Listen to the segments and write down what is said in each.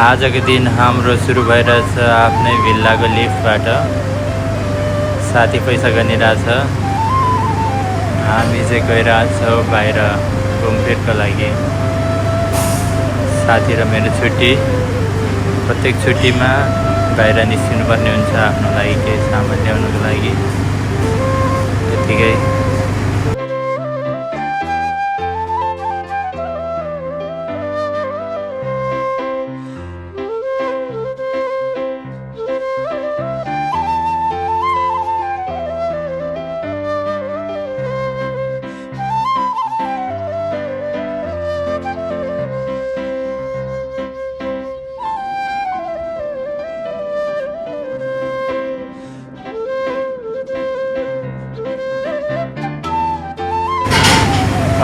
आजको दिन हाम्रो सुरु भइरहेछ आफ्नै भिल्लाको लिफ्टबाट। साथी पैसा गनिरहेछ। हामी चाहिँ गइरहेछौँ बाहिर घुमफिरको लागि। साथी र मेरो छुट्टी, प्रत्येक छुट्टीमा बाहिर निस्किनुपर्ने हुन्छ आफ्नो लागि केही सामान ल्याउनुको लागि। त्यतिकै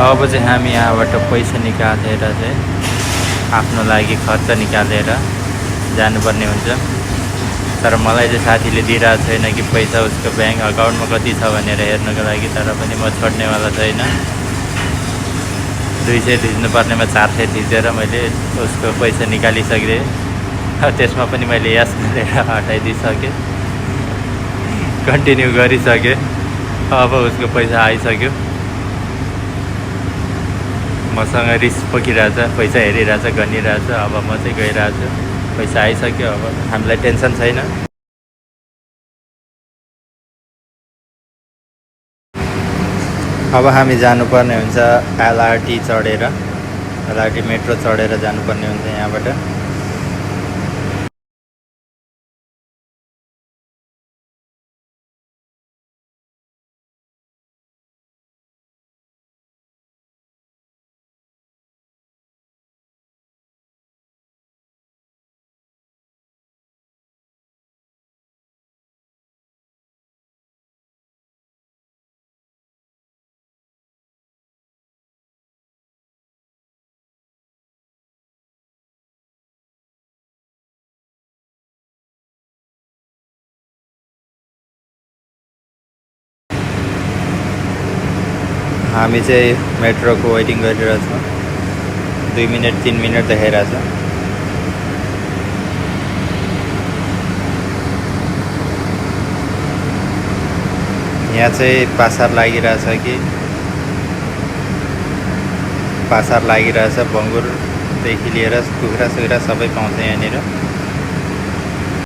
अब चाहिँ हामी यहाँबाट पैसा निकालेर चाहिँ आफ्नो लागि खर्च निकालेर जानुपर्ने हुन्छ। तर मलाई चाहिँ साथीले दिइरहेको छैन कि पैसा उसको ब्याङ्क अकाउन्टमा कति छ भनेर हेर्नको लागि। तर पनि म छोड्नेवाला छैन। 200 थिच्नुपर्नेमा 400 थिचेर मैले उसको पैसा निकालिसकेँ। त्यसमा पनि मैले यस गरेर हटाइदिइसकेँ, कन्टिन्यू गरिसकेँ। अब उसको पैसा आइसक्यो। मसँग रिस पोखिरहेछ, पैसा हेरिरहेछ, गनिरहेछ। अब म चाहिँ गइरहेछु, पैसा आइसक्यो। अब हामीलाई टेन्सन छैन। अब हामी जानुपर्ने हुन्छ एलआरटी चढेर, एलआरटी मेट्रो चढेर जानुपर्ने हुन्छ यहाँबाट। हामी चाहिँ मेट्रोको वेटिङ गरिरहेछौँ। 2 मिनट 3 मिनट देखाइरहेछ। यहाँ चाहिँ पासार लागिरहेछ कि पासार लागिरहेछ। बङ्गुरदेखि लिएर कुखुरा सुखुरा सबै पाउँछ यहाँनिर।